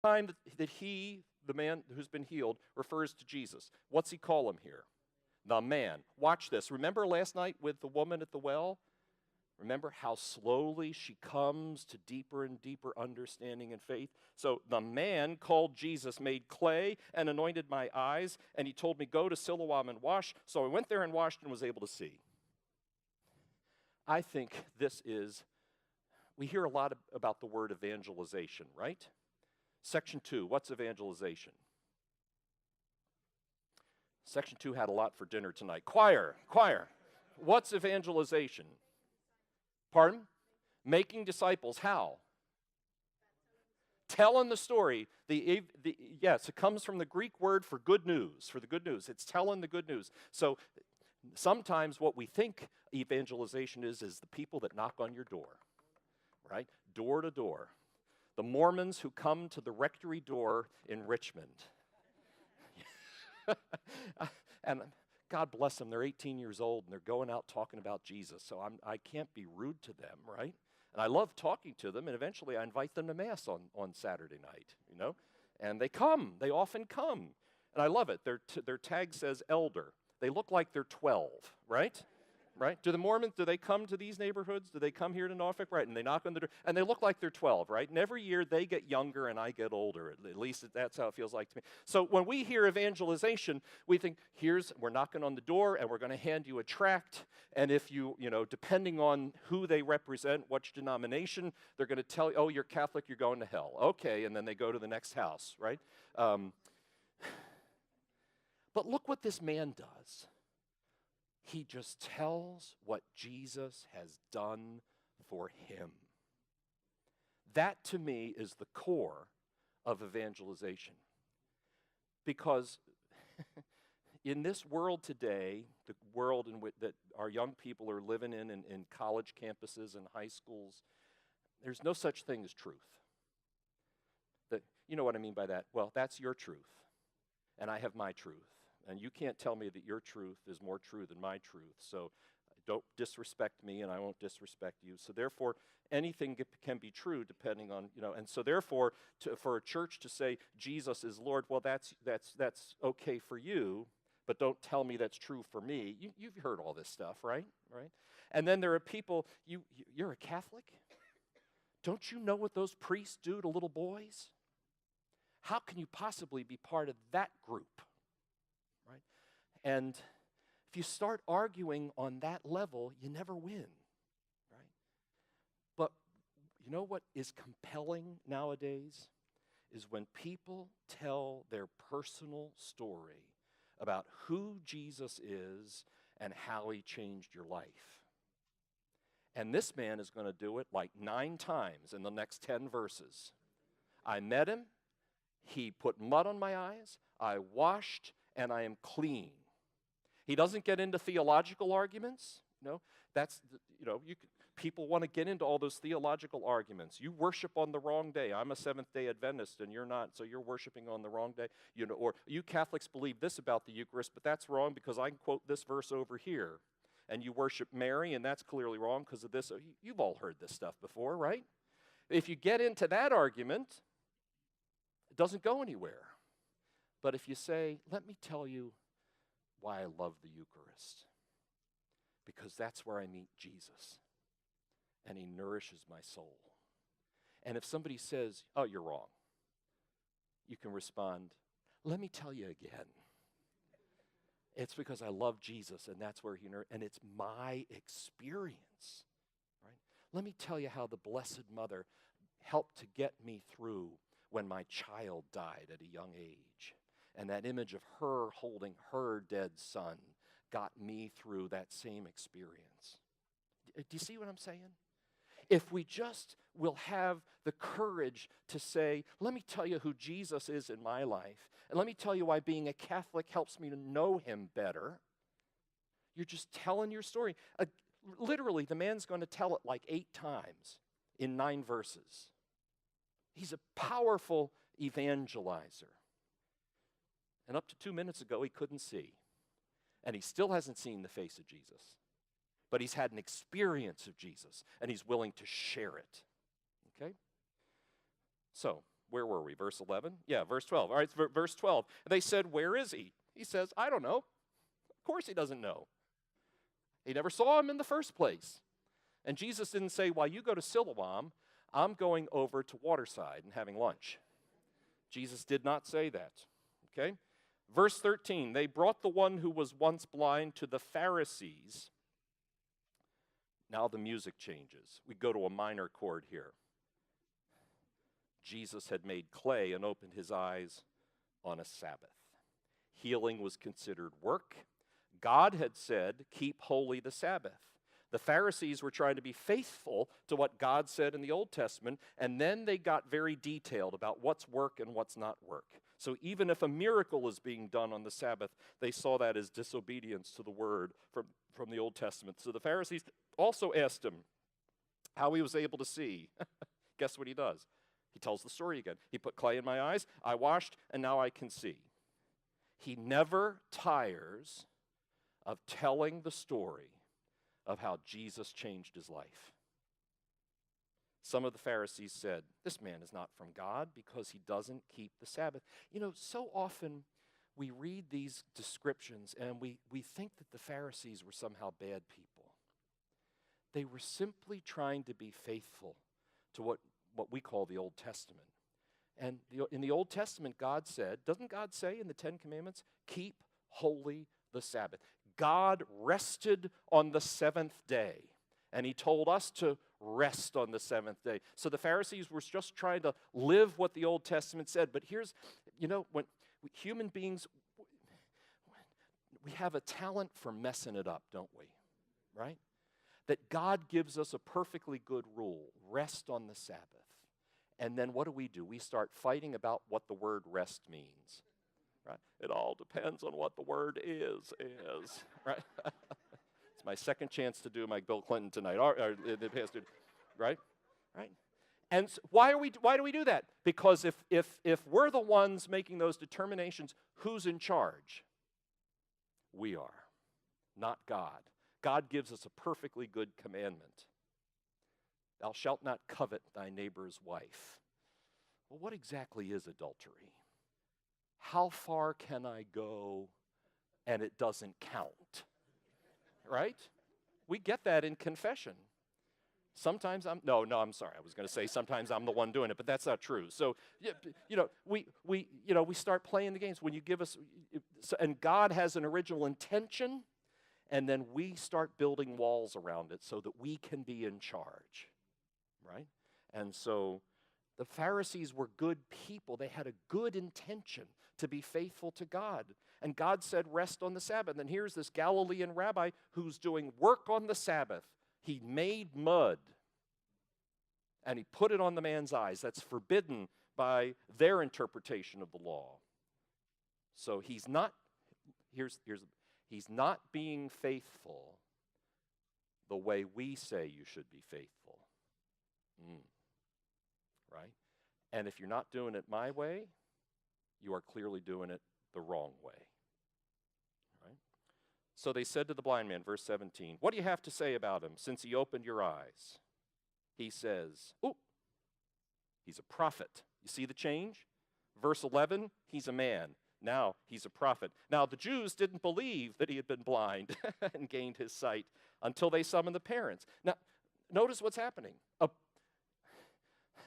Time that he, the man who's been healed, refers to Jesus. What's he call him here? The man. Watch this. Remember last night with the woman at the well? Remember how slowly she comes to deeper and deeper understanding and faith? So the man called Jesus made clay and anointed my eyes, and he told me, go to Siloam and wash. So I went there and washed and was able to see. I think this is, we hear a lot about the word evangelization, right? Section 2, what's evangelization? Section 2 had a lot for dinner tonight. Choir. What's evangelization? Pardon? Making disciples. How? Telling the story. Yes, it comes from the Greek word for good news, for the good news. It's telling the good news. So sometimes what we think evangelization is the people that knock on your door, right? Door to door. The Mormons who come to the rectory door in Richmond. And God bless them, they're 18 years old and they're going out talking about Jesus. So I can't be rude to them, right? And I love talking to them, and eventually I invite them to Mass on Saturday night, you know? And they come, they often come. And I love it. Their tag says elder. They look like they're 12, right? Right? Do the Mormons, do they come to these neighborhoods? Do they come here to Norfolk? Right, and they knock on the door, and they look like they're 12, right? And every year they get younger and I get older. At least that's how it feels like to me. So when we hear evangelization, we think, we're knocking on the door and we're going to hand you a tract, and if you depending on who they represent, which denomination, they're going to tell you, oh, you're Catholic, you're going to hell. Okay, and then they go to the next house, right? But look what this man does. He just tells what Jesus has done for him. That, to me, is the core of evangelization. Because in this world today, the world in which that our young people are living in college campuses and high schools, there's no such thing as truth. You know what I mean by that? Well, that's your truth, and I have my truth. And you can't tell me that your truth is more true than my truth. So don't disrespect me, and I won't disrespect you. So therefore, anything can be true depending on, and so therefore, for a church to say Jesus is Lord, well, that's okay for you, but don't tell me that's true for me. You've heard all this stuff, right? Right? And then there are people, you're a Catholic? Don't you know what those priests do to little boys? How can you possibly be part of that group? Right? And if you start arguing on that level, you never win, right? But you know what is compelling nowadays is when people tell their personal story about who Jesus is and how he changed your life. And this man is going to do it like 9 times in the next 10 verses. I met him, he put mud on my eyes, I washed, and I am clean. He doesn't get into theological arguments. People want to get into all those theological arguments. You worship on the wrong day. I'm a Seventh-day Adventist, and you're not, so you're worshiping on the wrong day. Or you Catholics believe this about the Eucharist, but that's wrong because I can quote this verse over here. And you worship Mary, and that's clearly wrong because of this. You've all heard this stuff before, right? If you get into that argument, it doesn't go anywhere. But if you say, let me tell you why I love the Eucharist, because that's where I meet Jesus, and he nourishes my soul. And if somebody says, oh, you're wrong, you can respond, let me tell you again. It's because I love Jesus, and that's where and it's my experience, right? Let me tell you how the Blessed Mother helped to get me through when my child died at a young age. And that image of her holding her dead son got me through that same experience. Do you see what I'm saying? If we just will have the courage to say, let me tell you who Jesus is in my life, and let me tell you why being a Catholic helps me to know him better, you're just telling your story. Literally, the man's going to tell it like 8 times in 9 verses. He's a powerful evangelizer. And up to 2 minutes ago, he couldn't see. And he still hasn't seen the face of Jesus. But he's had an experience of Jesus, and he's willing to share it. Okay? So, Where were we? Verse 11? Yeah, verse 12. All right, verse 12. They said, where is he? He says, I don't know. Of course he doesn't know. He never saw him in the first place. And Jesus didn't say, while you go to Siloam, I'm going over to Waterside and having lunch. Jesus did not say that. Okay? Verse 13, they brought the one who was once blind to the Pharisees. Now the music changes. We go to a minor chord here. Jesus had made clay and opened his eyes on a Sabbath. Healing was considered work. God had said, keep holy the Sabbath. The Pharisees were trying to be faithful to what God said in the Old Testament, and then they got very detailed about what's work and what's not work. So even if a miracle is being done on the Sabbath, they saw that as disobedience to the word from the Old Testament. So the Pharisees also asked him how he was able to see. Guess what he does? He tells the story again. He put clay in my eyes, I washed, and now I can see. He never tires of telling the story of how Jesus changed his life. Some of the Pharisees said, this man is not from God because he doesn't keep the Sabbath. You know, so often we read these descriptions and we think that the Pharisees were somehow bad people. They were simply trying to be faithful to what we call the Old Testament. And in the Old Testament, God said, doesn't God say in the Ten Commandments, keep holy the Sabbath? God rested on the seventh day, and he told us to rest on the seventh day. So the Pharisees were just trying to live what the Old Testament said. But here's, when human beings, we have a talent for messing it up, don't we? Right? That God gives us a perfectly good rule, rest on the Sabbath. And then what do? We start fighting about what the word rest means. Right? It all depends on what the word is, right? It's my second chance to do my Bill Clinton tonight, right? Right? And why do we do that? Because if we're the ones making those determinations, who's in charge? We are, not God. God gives us a perfectly good commandment. Thou shalt not covet thy neighbor's wife. Well, what exactly is adultery? How far can I go and it doesn't count? Right? We get that in confession. Sometimes I'm sorry. I was going to say sometimes I'm the one doing it, but that's not true. So, we start playing the games when you give us, and God has an original intention, and then we start building walls around it so that we can be in charge, right? And so the Pharisees were good people. They had a good intention to be faithful to God. And God said, rest on the Sabbath. And here's this Galilean rabbi who's doing work on the Sabbath. He made mud, and he put it on the man's eyes. That's forbidden by their interpretation of the law. So he's not being faithful the way we say you should be faithful. Right? And if you're not doing it my way, you are clearly doing it the wrong way. Right? So they said to the blind man, verse 17, what do you have to say about him since he opened your eyes? He says, he's a prophet. You see the change? Verse 11, he's a man. Now he's a prophet. Now the Jews didn't believe that he had been blind and gained his sight until they summoned the parents. Now, notice what's happening.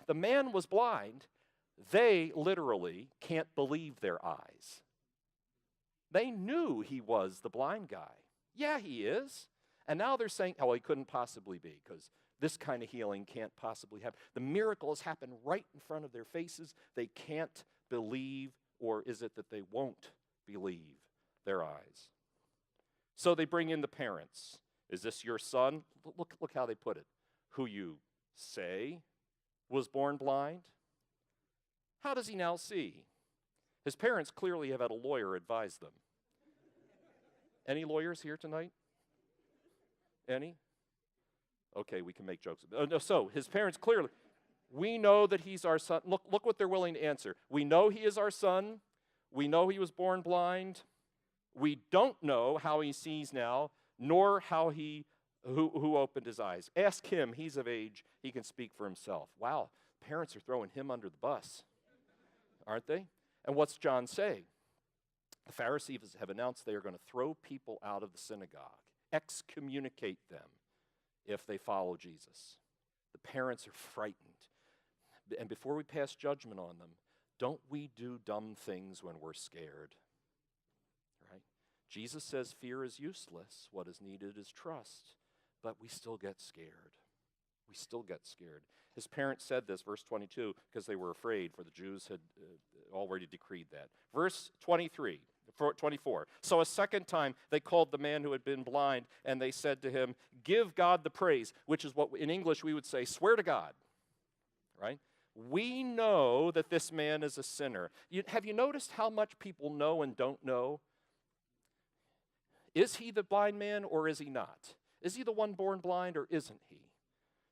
The man was blind. They literally can't believe their eyes. They knew he was the blind guy. Yeah, he is. And now they're saying, he couldn't possibly be because this kind of healing can't possibly happen. The miracle has happened right in front of their faces. They can't believe, or is it that they won't believe their eyes? So they bring in the parents. Is this your son? Look how they put it. Who you say was born blind? How does he now see? His parents clearly have had a lawyer advise them. Any lawyers here tonight? Any? Okay, we can make jokes. So his parents clearly, we know that he's our son. Look what they're willing to answer. We know he is our son. We know he was born blind. We don't know how he sees now, nor how who opened his eyes. Ask him. He's of age. He can speak for himself. Wow, parents are throwing him under the bus. aren't they? And what's John say? The Pharisees have announced they are going to throw people out of the synagogue, excommunicate them if they follow Jesus. The parents are frightened. And before we pass judgment on them, don't we do dumb things when we're scared? Right? Jesus says fear is useless. What is needed is trust. But we still get scared. We still get scared. His parents said this, verse 22, because they were afraid, for the Jews had already decreed that. Verse 24. So a second time they called the man who had been blind, and they said to him, give God the praise, which is what in English we would say, swear to God. Right? We know that this man is a sinner. Have you noticed how much people know and don't know? Is he the blind man or is he not? Is he the one born blind or isn't he?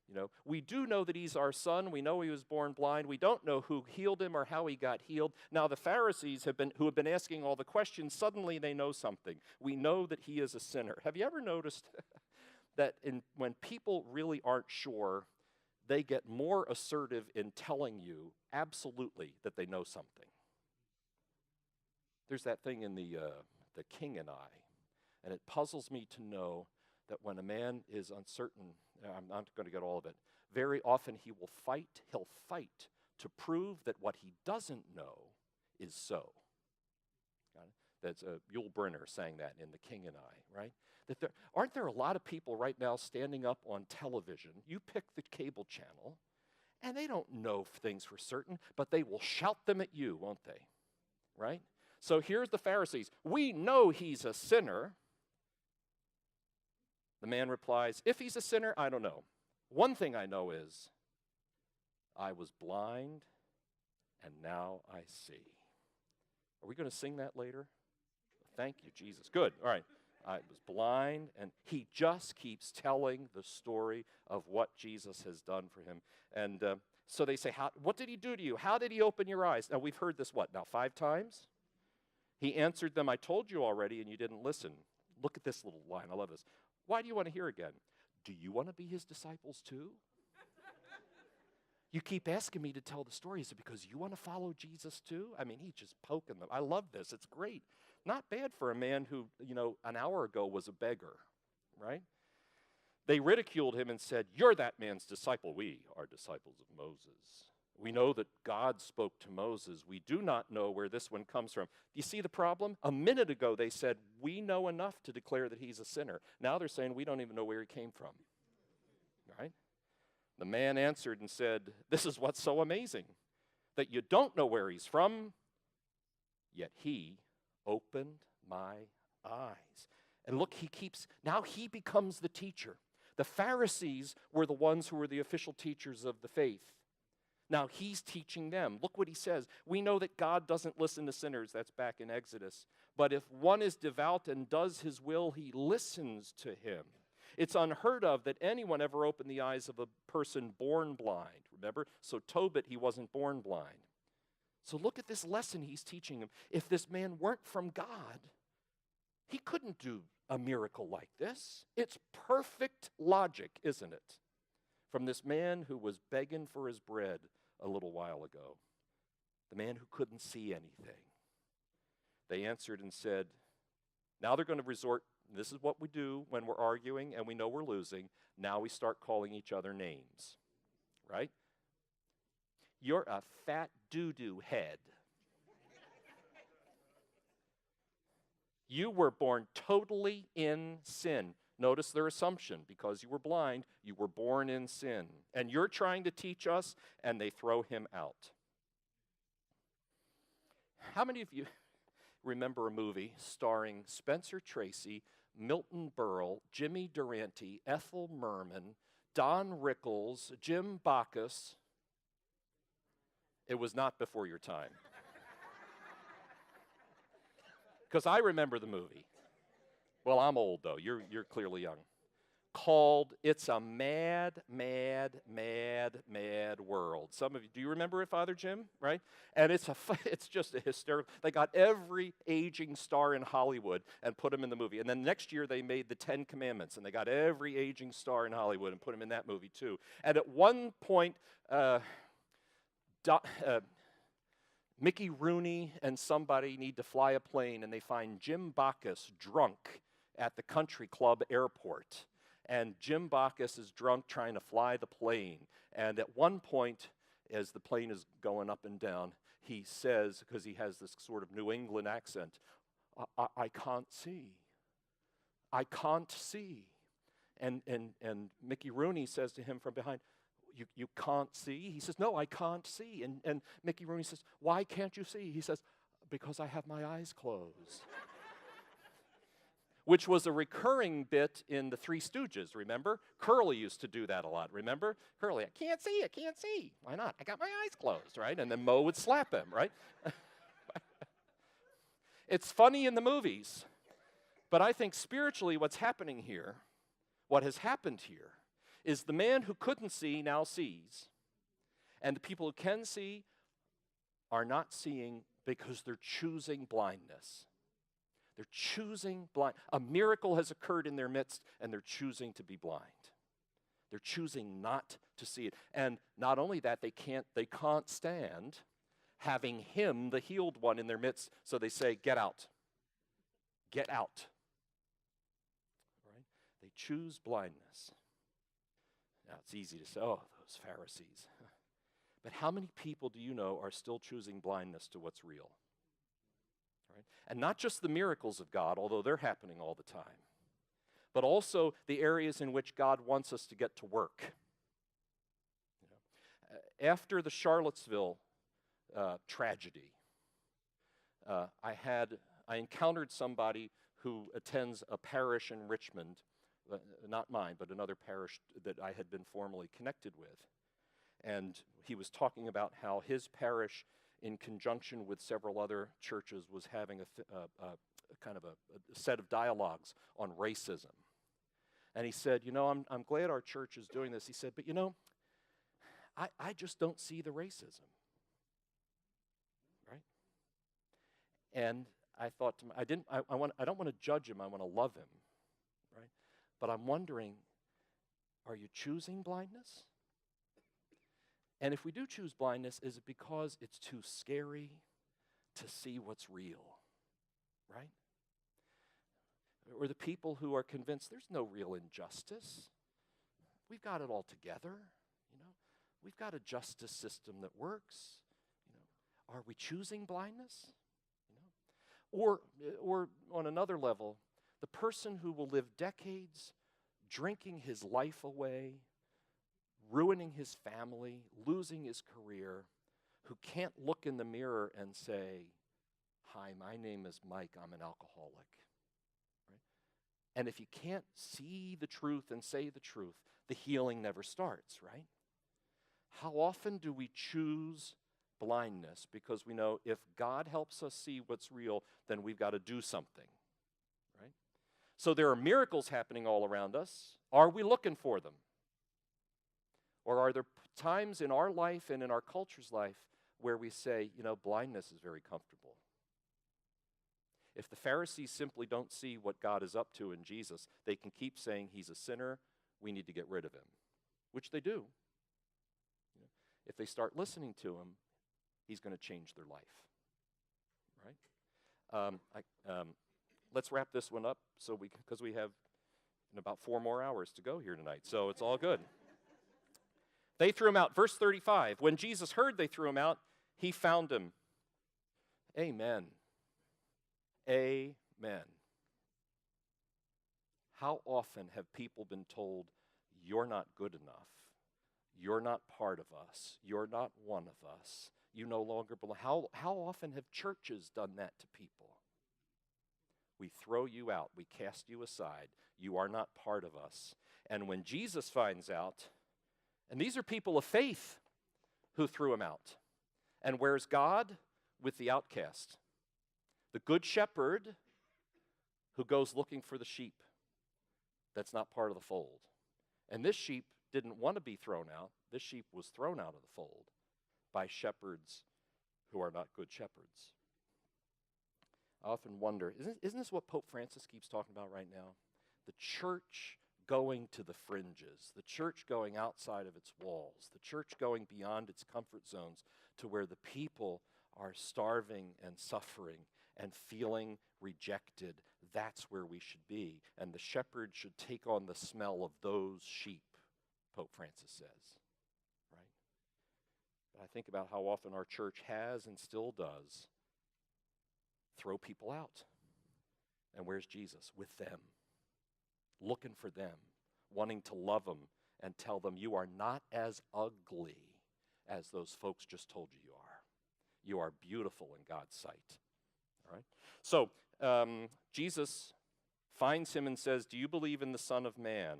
You know, we do know that he's our son. We know he was born blind. We don't know who healed him or how he got healed. Now the Pharisees who have been asking all the questions, suddenly they know something. We know that he is a sinner. Have you ever noticed that when people really aren't sure, they get more assertive in telling you absolutely that they know something? There's that thing in the King and I, and it puzzles me to know that when a man is uncertain, I'm not going to get all of it, very often he'll fight to prove that what he doesn't know is so. That's Yul Brynner saying that in The King and I, right? That aren't there a lot of people right now standing up on television? You pick the cable channel, and they don't know things for certain, but they will shout them at you, won't they? Right? So here's the Pharisees. We know he's a sinner. The man replies, if he's a sinner, I don't know. One thing I know is, I was blind, and now I see. Are we going to sing that later? Thank you, Jesus. Good. All right. I was blind, and he just keeps telling the story of what Jesus has done for him. And so they say, what did he do to you? How did he open your eyes? Now, we've heard this, 5 times? He answered them, I told you already, and you didn't listen. Look at this little line. I love this. Why do you want to hear again? Do you want to be his disciples too? You keep asking me to tell the story. Is it because you want to follow Jesus too? I mean, he's just poking them. I love this. It's great. Not bad for a man who, an hour ago was a beggar, right? They ridiculed him and said, you're that man's disciple. We are disciples of Moses. We know that God spoke to Moses. We do not know where this one comes from. Do you see the problem? A minute ago they said, we know enough to declare that he's a sinner. Now they're saying we don't even know where he came from. Right? The man answered and said, this is what's so amazing, that you don't know where he's from, yet he opened my eyes. And look, now he becomes the teacher. The Pharisees were the ones who were the official teachers of the faith. Now he's teaching them. Look what he says. We know that God doesn't listen to sinners. That's back in Exodus. But if one is devout and does his will, he listens to him. It's unheard of that anyone ever opened the eyes of a person born blind. Remember? So Tobit, he wasn't born blind. So look at this lesson he's teaching him. If this man weren't from God, he couldn't do a miracle like this. It's perfect logic, isn't it? From this man who was begging for his bread a little while ago, the man who couldn't see anything. They answered and said, now they're going to resort, this is what we do when we're arguing and we know we're losing. Now we start calling each other names, right? You're a fat doo-doo head. You were born totally in sin. Notice their assumption. Because you were blind, you were born in sin. And you're trying to teach us, and they throw him out. How many of you remember a movie starring Spencer Tracy, Milton Berle, Jimmy Durante, Ethel Merman, Don Rickles, Jim Bacchus? It was not before your time. Because I remember the movie. Well, I'm old, though. You're clearly young. Called It's a Mad, Mad, Mad, Mad World. Some of you, do you remember it, Father Jim? Right? And it's just a hysterical. They got every aging star in Hollywood and put them in the movie. And then next year they made the 10 Commandments, and they got every aging star in Hollywood and put them in that movie too. And at one point, Mickey Rooney and somebody need to fly a plane, and they find Jim Backus drunk at the country club airport. And Jim Backus is drunk trying to fly the plane. And at one point, as the plane is going up and down, he says, because he has this sort of New England accent, I can't see. I can't see. And Mickey Rooney says to him from behind, you can't see? He says, no, I can't see. And Mickey Rooney says, why can't you see? He says, because I have my eyes closed. Which was a recurring bit in the Three Stooges, remember? Curly used to do that a lot, remember? Curly, I can't see. Why not? I got my eyes closed, right? And then Mo would slap him, right? It's funny in the movies, but I think spiritually what's happening here, what has happened here, is the man who couldn't see now sees, and the people who can see are not seeing because they're choosing blindness. They're choosing blind. A miracle has occurred in their midst, and they're choosing to be blind. They're choosing not to see it. And not only that, they can't stand having him, the healed one, in their midst, so they say, get out. Get out. Right? They choose blindness. Now, it's easy to say, oh, those Pharisees. But how many people do you know are still choosing blindness to what's real? Right? And not just the miracles of God, although they're happening all the time, but also the areas in which God wants us to get to work. After the Charlottesville tragedy, I encountered somebody who attends a parish in Richmond, not mine, but another parish that I had been formerly connected with. And he was talking about how his parish, in conjunction with several other churches, was having a kind of a set of dialogues on racism. And he said, I'm glad our church is doing this. He said, but I just don't see the racism. Right? And I thought to I don't want to judge him, I want to love him. Right? But I'm wondering, are you choosing blindness? And if we do choose blindness, is it because it's too scary to see what's real? Right? Or the people who are convinced there's no real injustice. We've got it all together. We've got a justice system that works. Are we choosing blindness? Or on another level, the person who will live decades drinking his life away, ruining his family, losing his career, who can't look in the mirror and say, hi, my name is Mike, I'm an alcoholic. Right? And if you can't see the truth and say the truth, the healing never starts, right? How often do we choose blindness because we know if God helps us see what's real, then we've got to do something, right? So there are miracles happening all around us. Are we looking for them? Or are there times in our life and in our culture's life where we say, blindness is very comfortable? If the Pharisees simply don't see what God is up to in Jesus, they can keep saying he's a sinner, we need to get rid of him, which they do. If they start listening to him, he's going to change their life, right? Let's wrap this one up because we have about 4 more hours to go here tonight, so it's all good. They threw him out. Verse 35, when Jesus heard they threw him out, he found him. Amen. Amen. How often have people been told, you're not good enough, you're not part of us, you're not one of us, you no longer belong? How often have churches done that to people? We throw you out, we cast you aside, you are not part of us. And when Jesus finds out, and these are people of faith who threw him out. And where's God? With the outcast. The good shepherd who goes looking for the sheep that's not part of the fold. And this sheep didn't want to be thrown out. This sheep was thrown out of the fold by shepherds who are not good shepherds. I often wonder, isn't this what Pope Francis keeps talking about right now? The church going to the fringes, the church going outside of its walls, the church going beyond its comfort zones to where the people are starving and suffering and feeling rejected, that's where we should be. And the shepherd should take on the smell of those sheep, Pope Francis says, right? But I think about how often our church has and still does throw people out. And where's Jesus? With them, looking for them, wanting to love them and tell them, you are not as ugly as those folks just told you you are. You are beautiful in God's sight. All right? So Jesus finds him and says, do you believe in the Son of Man?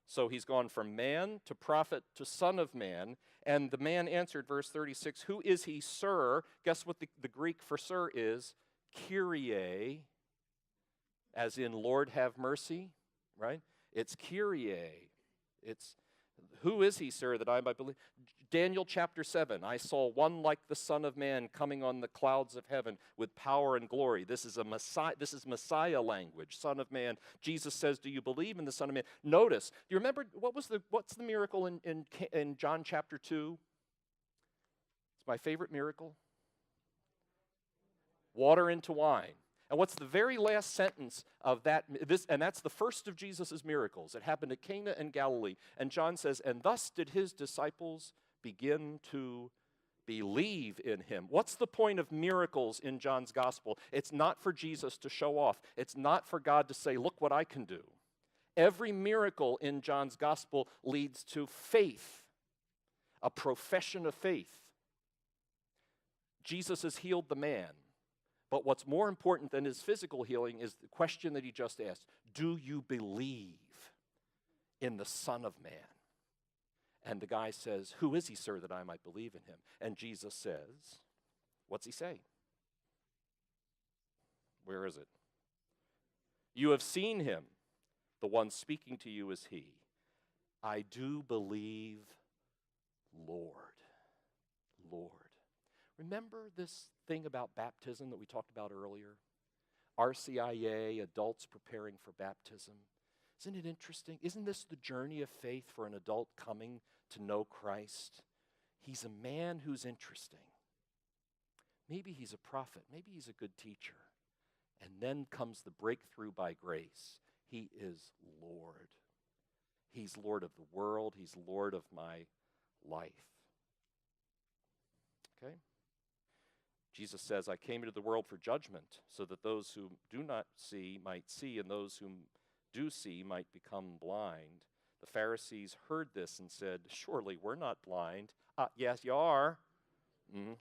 So he's gone from man to prophet to Son of Man. And the man answered, verse 36, who is he, sir? Guess what the Greek for sir is? Kyrie, as in Lord have mercy, right? It's Kyrie. It's, who is he, sir, that I might believe? Daniel chapter 7, I saw one like the Son of Man coming on the clouds of heaven with power and glory. This is Messiah language, Son of Man. Jesus says, do you believe in the Son of Man? Notice, do you remember, what's the miracle in John chapter 2? It's my favorite miracle. Water into wine. And what's the very last sentence of that? And that's the first of Jesus' miracles. It happened at Cana in Galilee. And John says, and thus did his disciples begin to believe in him. What's the point of miracles in John's gospel? It's not for Jesus to show off. It's not for God to say, look what I can do. Every miracle in John's gospel leads to faith, a profession of faith. Jesus has healed the man. But what's more important than his physical healing is the question that he just asked. Do you believe in the Son of Man? And the guy says, who is he, sir, that I might believe in him? And Jesus says, what's he say? Where is it? You have seen him. The one speaking to you is he. I do believe, Lord. Lord. Remember this thing about baptism that we talked about earlier? RCIA, adults preparing for baptism. Isn't it interesting? Isn't this the journey of faith for an adult coming to know Christ? He's a man who's interesting. Maybe he's a prophet. Maybe he's a good teacher. And then comes the breakthrough by grace. He is Lord. He's Lord of the world. He's Lord of my life. Okay? Jesus says, I came into the world for judgment, so that those who do not see might see, and those who do see might become blind. The Pharisees heard this and said, surely we're not blind. Yes, you are.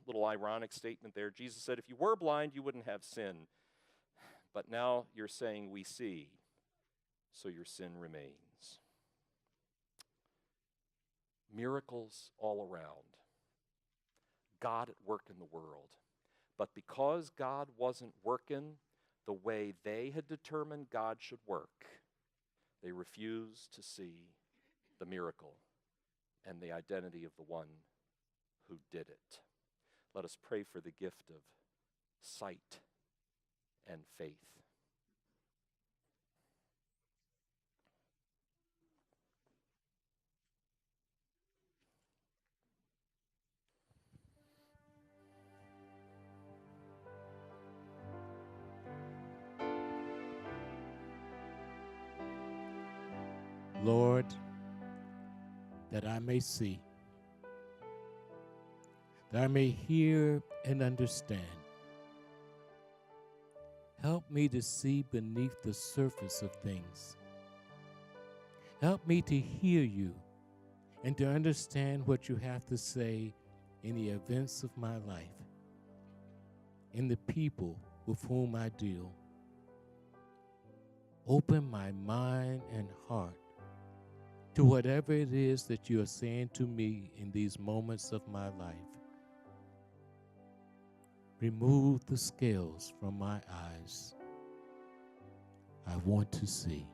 Little ironic statement there. Jesus said, if you were blind, you wouldn't have sin. But now you're saying we see, so your sin remains. Miracles all around. God at work in the world. But because God wasn't working the way they had determined God should work, they refused to see the miracle and the identity of the one who did it. Let us pray for the gift of sight and faith. Lord, that I may see, that I may hear and understand. Help me to see beneath the surface of things. Help me to hear you and to understand what you have to say in the events of my life, in the people with whom I deal. Open my mind and heart to whatever it is that you are saying to me in these moments of my life. Remove the scales from my eyes. I want to see.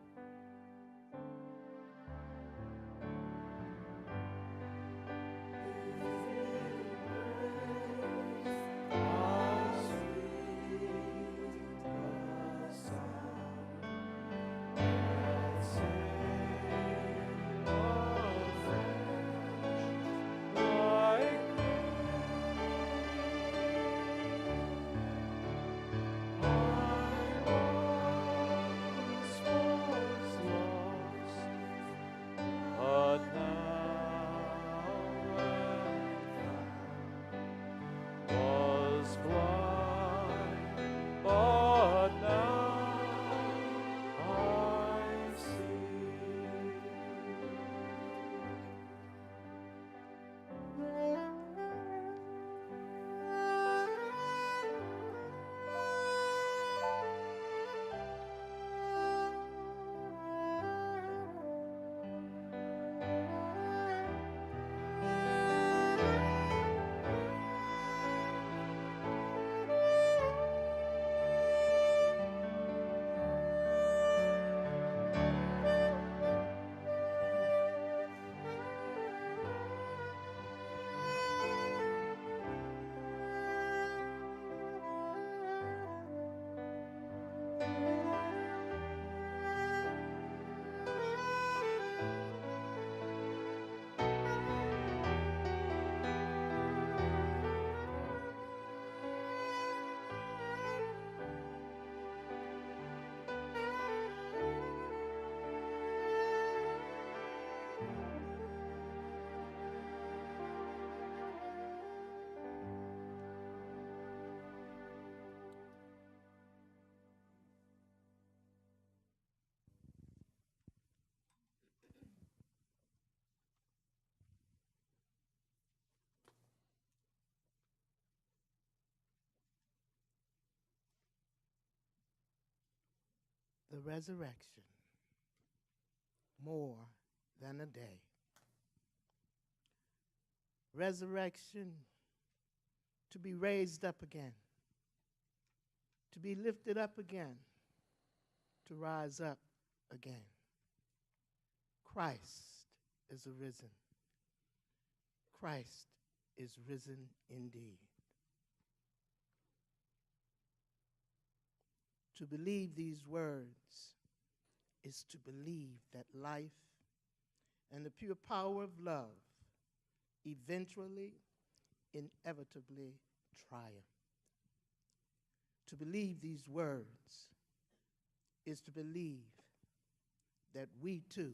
the resurrection more than a day. Resurrection, to be raised up again, to be lifted up again, to rise up again. Christ is arisen. Christ is risen indeed. To believe these words is to believe that life and the pure power of love eventually, inevitably triumph. To believe these words is to believe that we too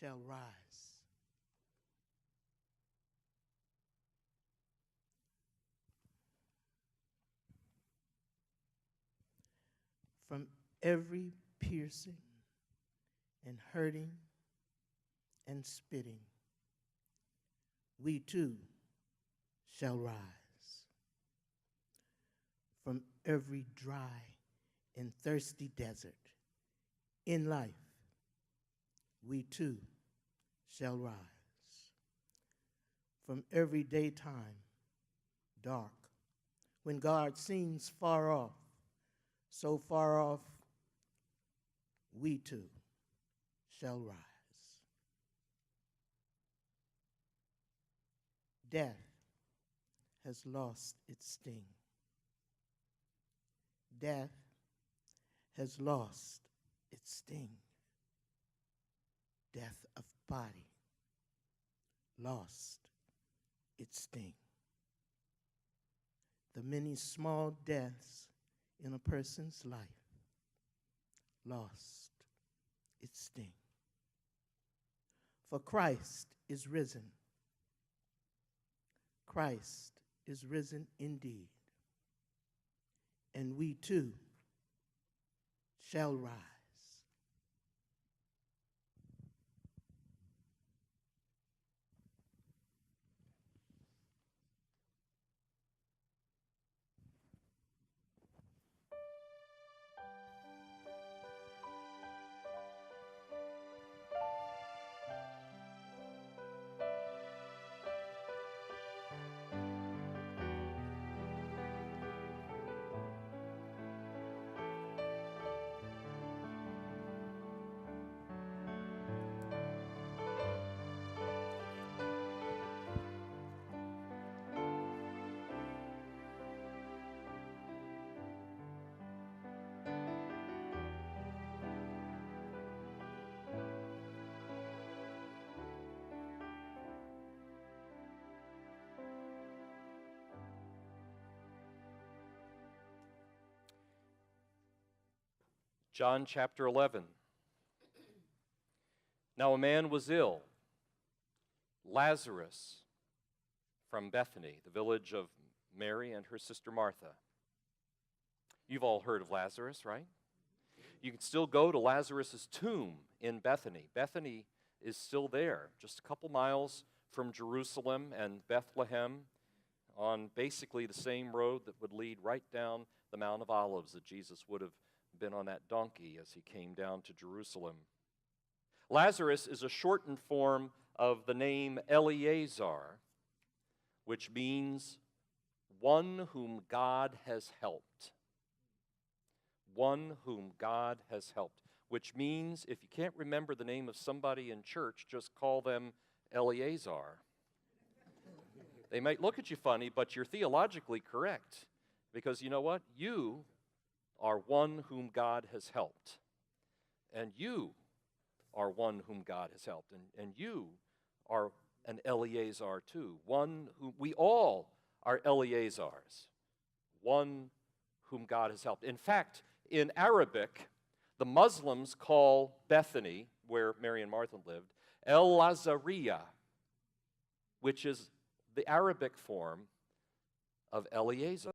shall rise. From every piercing and hurting and spitting, we too shall rise. From every dry and thirsty desert in life, we too shall rise. From every daytime dark, when God seems far off, so far off, we too shall rise. Death has lost its sting. Death has lost its sting. Death of body lost its sting. The many small deaths in a person's life lost its sting. For Christ is risen. Christ is risen indeed. And we too shall rise. John chapter 11. Now a man was ill, Lazarus, from Bethany, the village of Mary and her sister Martha. You've all heard of Lazarus, right? You can still go to Lazarus' tomb in Bethany. Bethany is still there, just a couple miles from Jerusalem and Bethlehem, on basically the same road that would lead right down the Mount of Olives that Jesus would have been on that donkey as he came down to Jerusalem. Lazarus is a shortened form of the name Eleazar, which means one whom God has helped. One whom God has helped, which means if you can't remember the name of somebody in church, just call them Eleazar. They might look at you funny, but you're theologically correct, because you know what? You are one whom God has helped. And you are one whom God has helped. And you are an Eleazar too. One who we all are Eleazars. One whom God has helped. In fact, in Arabic, the Muslims call Bethany, where Mary and Martha lived, El Lazaria, which is the Arabic form of Eleazar.